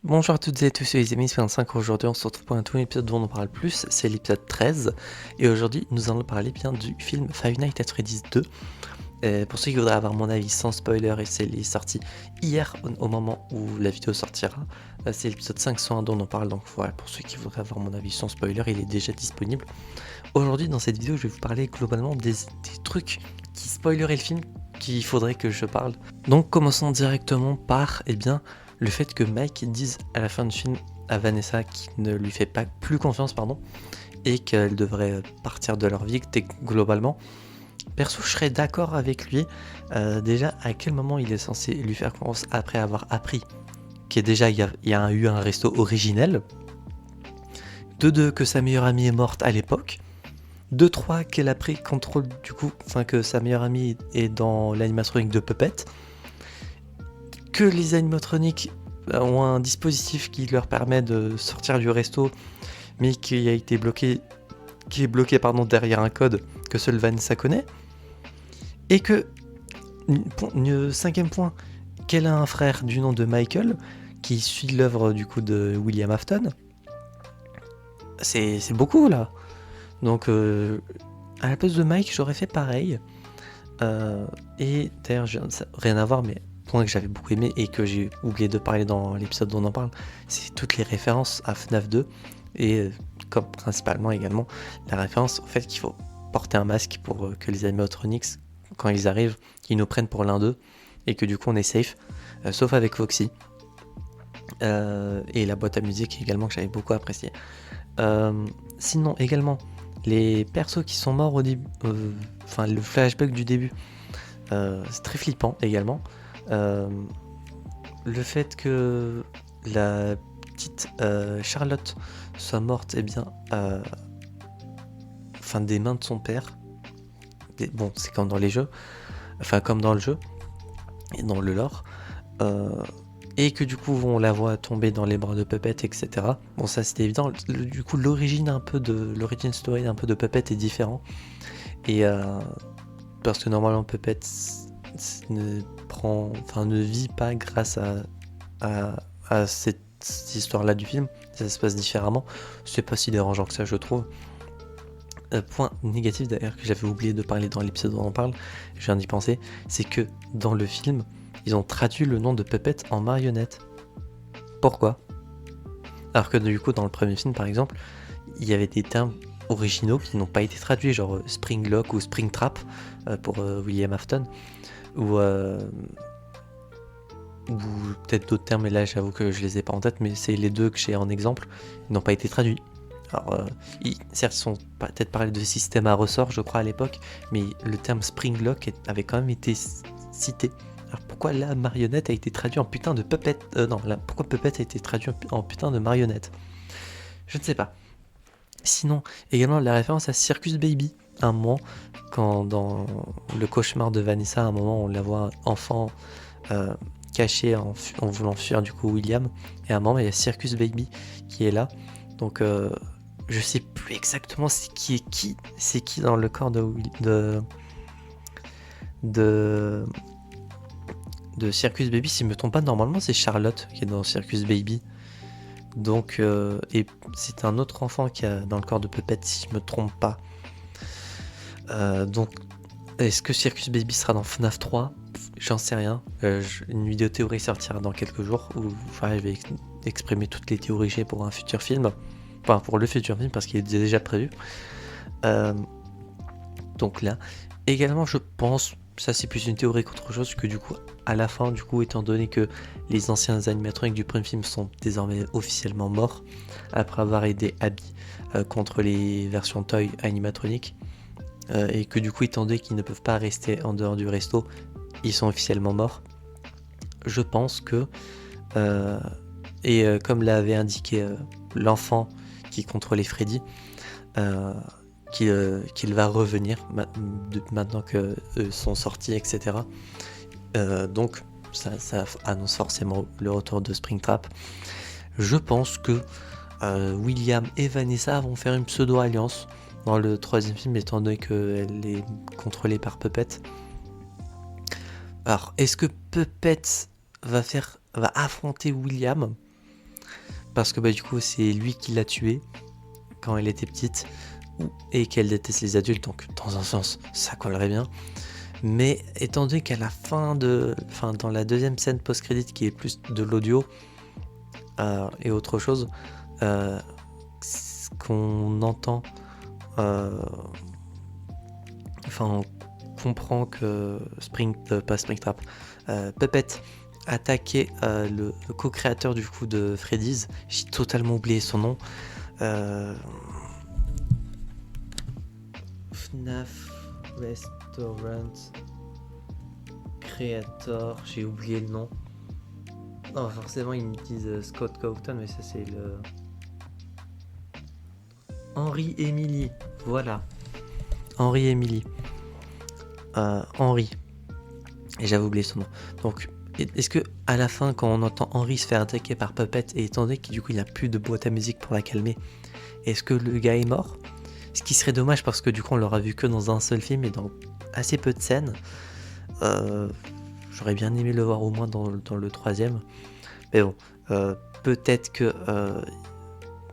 Bonjour à toutes et à tous, c'est les amis, c'est 25. Aujourd'hui on se retrouve pour un tout épisode dont on en parle plus, c'est l'épisode 13. Et aujourd'hui nous allons parler bien du film Five Nights at Freddy's 2. Pour ceux qui voudraient avoir mon avis sans spoiler, et c'est sorti hier au moment où la vidéo sortira. C'est l'épisode 501 dont on en parle, donc voilà, pour ceux qui voudraient avoir mon avis sans spoiler, il est déjà disponible. Aujourd'hui dans cette vidéo je vais vous parler globalement des trucs qui spoileraient le film qu'il faudrait que je parle. Donc commençons directement par, le fait que Mike dise à la fin du film à Vanessa qu'il ne lui fait pas plus confiance, et qu'elle devrait partir de leur vie globalement. Perso, je serais d'accord avec lui. Déjà, à quel moment il est censé lui faire confiance après avoir appris qu'il y a eu un resto originel. De 2, que sa meilleure amie est morte à l'époque. De 3, qu'elle a pris contrôle que sa meilleure amie est dans l'animatronique de Puppet. Que les animatroniques ont un dispositif qui leur permet de sortir du resto, mais qui est bloqué derrière un code que seul Vanessa connaît. Et que, cinquième point, qu'elle a un frère du nom de Michael, qui suit l'œuvre du coup de William Afton. C'est beaucoup là. Donc à la place de Mike, j'aurais fait pareil. Et d'ailleurs, rien à voir, mais point que j'avais beaucoup aimé et que j'ai oublié de parler dans l'épisode où on en parle, c'est toutes les références à FNAF 2 et comme principalement également la référence au fait qu'il faut porter un masque pour que les animatronics, quand ils arrivent, qu'ils nous prennent pour l'un d'eux et que du coup on est safe, sauf avec Foxy. Et la boîte à musique également que j'avais beaucoup apprécié. Sinon également les persos qui sont morts au début, le flashback du début, c'est très flippant également. Le fait que la petite Charlotte soit morte, des mains de son père. Bon, c'est comme dans les jeux, comme dans le jeu et dans le lore. Et que du coup on la voit tomber dans les bras de Puppet, etc. Bon, ça c'était évident. Du coup l'origine story un peu de Puppet est différent. Et parce que normalement Puppet ne vit pas grâce à cette histoire-là du film. Ça se passe différemment. C'est pas si dérangeant que ça, je trouve. Point négatif d'ailleurs que j'avais oublié de parler dans l'épisode où on en parle, je viens d'y penser, c'est que dans le film, ils ont traduit le nom de Puppet en marionnette. Pourquoi ? Alors que du coup, dans le premier film, par exemple, il y avait des termes originaux qui n'ont pas été traduits, genre Springlock ou Springtrap pour William Afton, ou peut-être d'autres termes, mais là j'avoue que je les ai pas en tête, mais c'est les deux que j'ai en exemple, ils n'ont pas été traduits. Alors, certes, ils sont peut-être parlé de système à ressort, je crois, à l'époque, mais le terme Springlock avait quand même été cité. Alors pourquoi la marionnette a été traduite en putain de Puppet pourquoi Puppet a été traduit en putain de marionnette ? Je ne sais pas. Sinon, également la référence à Circus Baby. Un moment, quand dans le cauchemar de Vanessa, à un moment, on la voit enfant cachée en voulant fuir du coup William. Et à un moment, il y a Circus Baby qui est là. Donc, je sais plus exactement c'est qui dans le corps de Circus Baby. Si je me trompe pas, normalement, c'est Charlotte qui est dans Circus Baby. Donc, et c'est un autre enfant qui est dans le corps de Puppet, si je me trompe pas. Donc, est-ce que Circus Baby sera dans FNAF 3 ? J'en sais rien. Une vidéo théorie sortira dans quelques jours où je vais exprimer toutes les théories que j'ai pour un futur film. Enfin, pour le futur film, parce qu'il est déjà prévu. Donc là, également, je pense, ça c'est plus une théorie qu'autre chose, que du coup, à la fin, du coup, étant donné que les anciens animatroniques du premier film sont désormais officiellement morts, après avoir aidé Abby contre les versions Toy animatroniques, et que du coup, étant donné qu'ils ne peuvent pas rester en dehors du resto, ils sont officiellement morts. Je pense que, comme l'avait indiqué l'enfant qui contrôlait Freddy, qu'il va revenir maintenant que sont sortis, etc. Donc ça annonce forcément le retour de Springtrap. Je pense que William et Vanessa vont faire une pseudo-alliance dans le troisième film, étant donné qu'elle est contrôlée par Puppet. Alors, est-ce que Puppet va affronter William ? parce que bah, du coup c'est lui qui l'a tuée quand elle était petite, et qu'elle déteste les adultes, donc dans un sens ça collerait bien. Mais étant donné qu'à la fin dans la deuxième scène post-crédit qui est plus de l'audio et autre chose, ce qu'on entend, on comprend que Puppet attaquait le co-créateur du coup de Freddy's. J'ai totalement oublié son nom. FNAF Restaurant Creator, j'ai oublié le nom. Non, forcément ils me disent Scott Cawthon, mais ça c'est le... Henry Emily, voilà. Henry Emily. Henry. Et j'avais oublié son nom. Donc, est-ce que à la fin, quand on entend Henry se faire attaquer par Puppet, et étant donné qu'il du coup il n'y a plus de boîte à musique pour la calmer, est-ce que le gars est mort? Ce qui serait dommage parce que du coup on l'aura vu que dans un seul film et dans assez peu de scènes. J'aurais bien aimé le voir au moins dans le troisième. Mais bon, peut-être que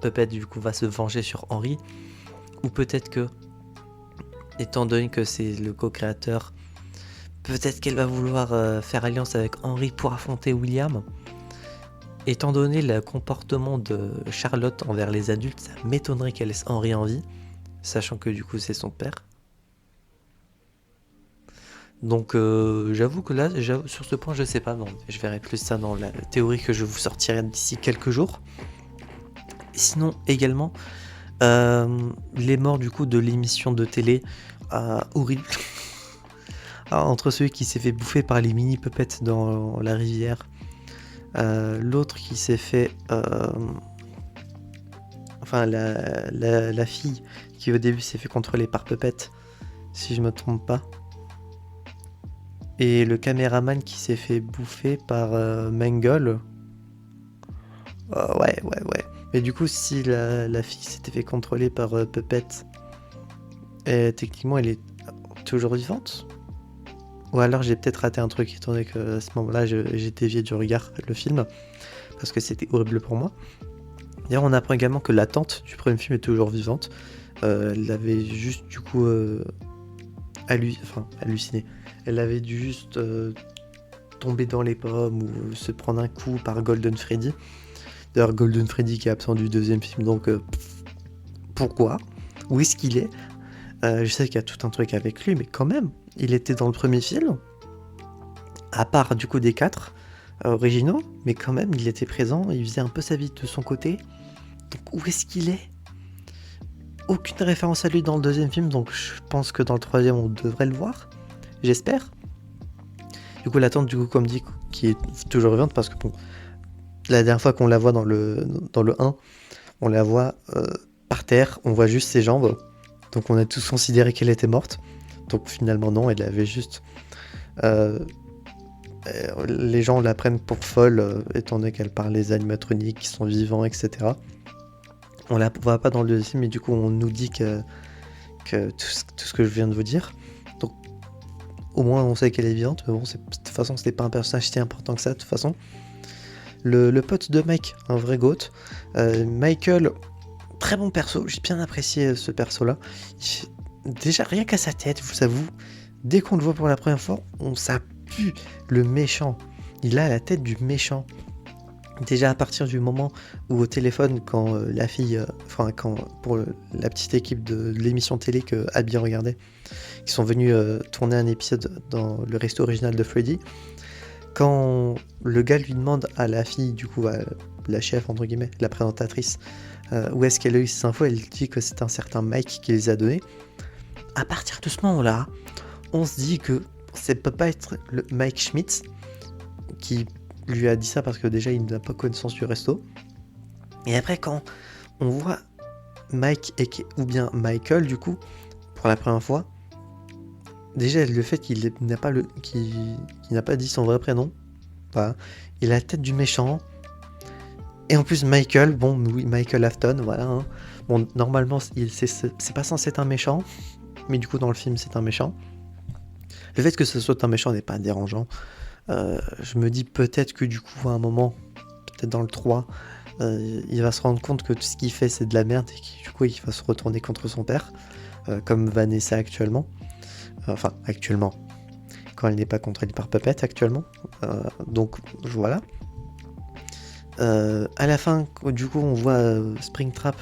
Puppet du coup va se venger sur Henry. Ou peut-être que, étant donné que c'est le co-créateur, peut-être qu'elle va vouloir faire alliance avec Henry pour affronter William. Étant donné le comportement de Charlotte envers les adultes, ça m'étonnerait qu'elle laisse Henry en vie, sachant que du coup c'est son père. Donc j'avoue que là, sur ce point, je sais pas. Bon, je verrai plus ça dans la théorie que je vous sortirai d'ici quelques jours. Sinon, également, les morts du coup de l'émission de télé, horrible. Entre celui qui s'est fait bouffer par les mini puppets dans la rivière, l'autre qui s'est fait... la fille qui au début s'est fait contrôler par Puppet, si je me trompe pas. Et le caméraman qui s'est fait bouffer par Mangle. Ouais. Mais du coup, si la fille s'était fait contrôler par Puppet, techniquement, elle est toujours vivante. Ou alors j'ai peut-être raté un truc, étant donné qu'à ce moment-là, j'ai dévié du regard le film, parce que c'était horrible pour moi. D'ailleurs, on apprend également que la tante du premier film est toujours vivante. Elle avait juste, du coup, halluciné. Elle avait dû juste tomber dans les pommes ou se prendre un coup par Golden Freddy. D'ailleurs, Golden Freddy qui est absent du deuxième film, donc pourquoi? Où est-ce qu'il est? Je sais qu'il y a tout un truc avec lui, mais quand même, il était dans le premier film, à part du coup des 4 originaux, mais quand même, il était présent, il faisait un peu sa vie de son côté. Donc où est-ce qu'il est? Aucune référence à lui dans le deuxième film, donc je pense que dans le troisième, on devrait le voir. J'espère. Du coup, la tante, du coup, comme dit, qui est toujours vivante, parce que bon, la dernière fois qu'on la voit dans le 1, on la voit par terre, on voit juste ses jambes. Donc on a tous considéré qu'elle était morte. Donc finalement non, elle avait juste... les gens la prennent pour folle, étant donné qu'elle parle les animatroniques qui sont vivants, etc. On la voit pas dans le deuxième, mais du coup on nous dit que tout ce que je viens de vous dire. Donc au moins on sait qu'elle est vivante, mais bon, de toute façon c'était pas un personnage si important que ça, de toute façon. Le pote de Mike, un vrai goat. Michael, très bon perso, j'ai bien apprécié ce perso-là. Déjà, rien qu'à sa tête, je vous avoue, dès qu'on le voit pour la première fois, ça pue le méchant. Il a la tête du méchant. Déjà à partir du moment où au téléphone, quand la fille, pour la petite équipe de l'émission télé que Abby regardait, ils sont venus tourner un épisode dans le resto original de Freddy, quand le gars lui demande à la fille, du coup, la chef, entre guillemets, la présentatrice, où est-ce qu'elle a eu ces infos, elle dit que c'est un certain Mike qui les a donnés. À partir de ce moment-là, on se dit que ça peut pas être le Mike Schmitz qui lui a dit ça, parce que déjà il n'a pas connaissance du resto. Et après, quand on voit Mike ou bien Michael, du coup, pour la première fois, déjà le fait qu'il n'a pas dit son vrai prénom, voilà. Il a la tête du méchant. Et en plus Michael, bon oui, Michael Afton, voilà. Hein. Bon, normalement c'est pas censé être un méchant, mais du coup dans le film c'est un méchant. Le fait que ce soit un méchant n'est pas dérangeant. Je me dis peut-être que du coup à un moment, peut-être dans le 3, il va se rendre compte que tout ce qu'il fait c'est de la merde et que du coup il va se retourner contre son père, comme Vanessa actuellement. Enfin, actuellement, quand elle n'est pas contrôlée par Puppet actuellement. Donc voilà. À la fin, du coup, on voit Springtrap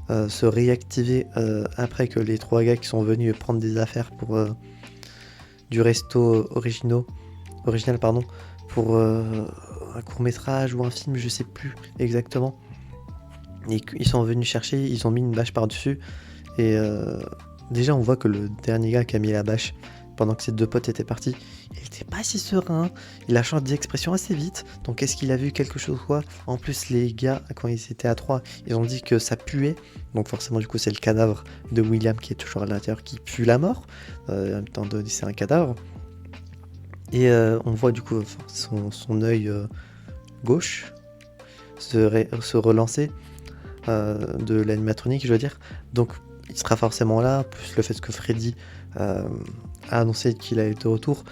se réactiver après que les 3 gars qui sont venus prendre des affaires pour du resto original pardon, pour un court métrage ou un film, je sais plus exactement. Et ils sont venus chercher, ils ont mis une bâche par-dessus. Et déjà, on voit que le dernier gars qui a mis la bâche pendant que ses 2 potes étaient partis, il était pas si serein. Il a changé d'expression assez vite. Donc, est-ce qu'il a vu quelque chose ou quoi? En plus, les gars, quand ils étaient à 3, ils ont dit que ça puait. Donc, forcément, du coup, c'est le cadavre de William qui est toujours à l'intérieur qui pue la mort. En même temps, c'est un cadavre. Et on voit du coup son œil gauche se relancer de l'animatronique, je veux dire. Donc il sera forcément là, plus le fait que Freddy a annoncé qu'il allait être de retour.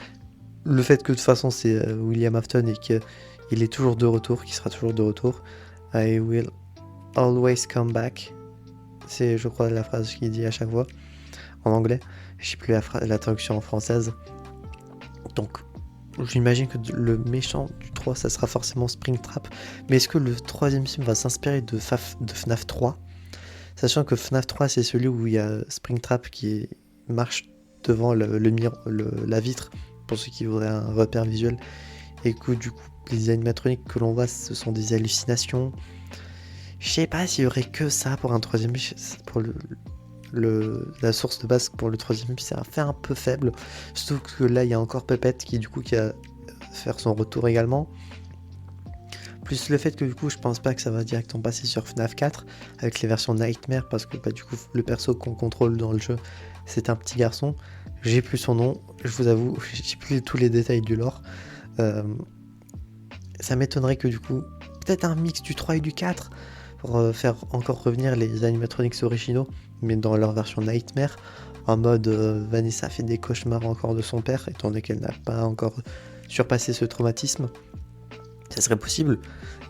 Le fait que de toute façon c'est William Afton et qu'il est toujours de retour, qu'il sera toujours de retour. I will always come back. C'est, je crois, la phrase qu'il dit à chaque fois en anglais. Je sais plus la traduction en française. Donc, j'imagine que le méchant du 3, ça sera forcément Springtrap. Mais est-ce que le 3e film va s'inspirer de FNAF 3? Sachant que FNAF 3, c'est celui où il y a Springtrap qui marche devant la vitre, pour ceux qui voudraient un repère visuel. Et que du coup, les animatroniques que l'on voit, ce sont des hallucinations. Je sais pas s'il y aurait que ça pour un 3e film. Pour la source de base pour le 3e film, c'est fait un peu faible. Surtout que là, il y a encore Puppet qui a faire son retour également. Plus le fait que du coup, je pense pas que ça va directement passer sur FNAF 4 avec les versions Nightmare, parce que du coup, le perso qu'on contrôle dans le jeu, c'est un petit garçon. J'ai plus son nom, je vous avoue, j'ai plus tous les détails du lore. Ça m'étonnerait que du coup, peut-être un mix du 3 et du 4 pour faire encore revenir les animatronics originaux, mais dans leur version Nightmare, en mode Vanessa fait des cauchemars encore de son père, étant donné qu'elle n'a pas encore surpassé ce traumatisme. Ça serait possible,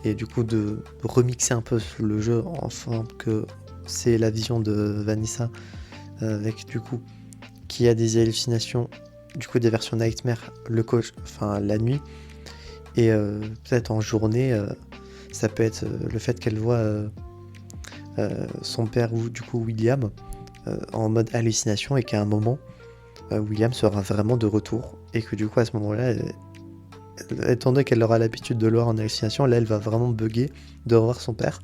et du coup de remixer un peu le jeu, enfin que c'est la vision de Vanessa, avec du coup qui a des hallucinations, du coup des versions Nightmare, la nuit, et peut-être en journée, ça peut être le fait qu'elle voit son père ou du coup William en mode hallucination, et qu'à un moment William sera vraiment de retour, et que du coup à ce moment-là, étant donné qu'elle aura l'habitude de le voir en hallucination, là elle va vraiment bugger de revoir son père.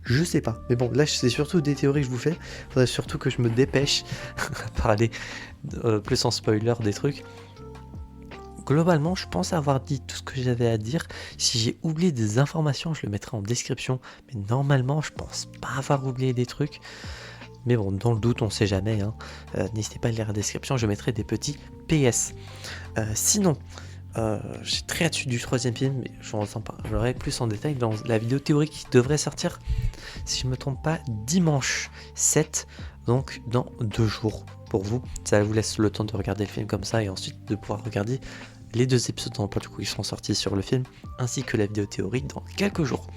Je sais pas, mais bon, là c'est surtout des théories que je vous fais. Faudrait surtout que je me dépêche à parler plus en spoiler des trucs. Globalement, je pense avoir dit tout ce que j'avais à dire. Si j'ai oublié des informations, je le mettrai en description. Mais normalement, je pense pas avoir oublié des trucs. Mais bon, dans le doute, on sait jamais. Hein. N'hésitez pas à lire la description, je mettrai des petits PS. Sinon, j'ai très hâte du 3e film, mais j'en parlerai plus en détail dans la vidéo théorique qui devrait sortir, si je ne me trompe pas, dimanche 7, donc dans 2 jours pour vous. Ça vous laisse le temps de regarder le film comme ça, et ensuite de pouvoir regarder les 2 épisodes du coup qui seront sortis sur le film, ainsi que la vidéo théorique dans quelques jours.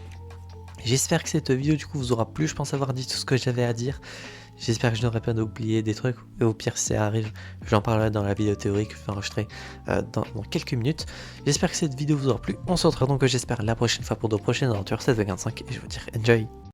J'espère que cette vidéo du coup vous aura plu, je pense avoir dit tout ce que j'avais à dire. J'espère que je n'aurai pas oublié des trucs, et au pire si ça arrive, j'en parlerai dans la vidéo théorique que je vais enregistrer dans quelques minutes. J'espère que cette vidéo vous aura plu, on se retrouve donc j'espère la prochaine fois pour de prochaines aventures 725, et je vous dis enjoy.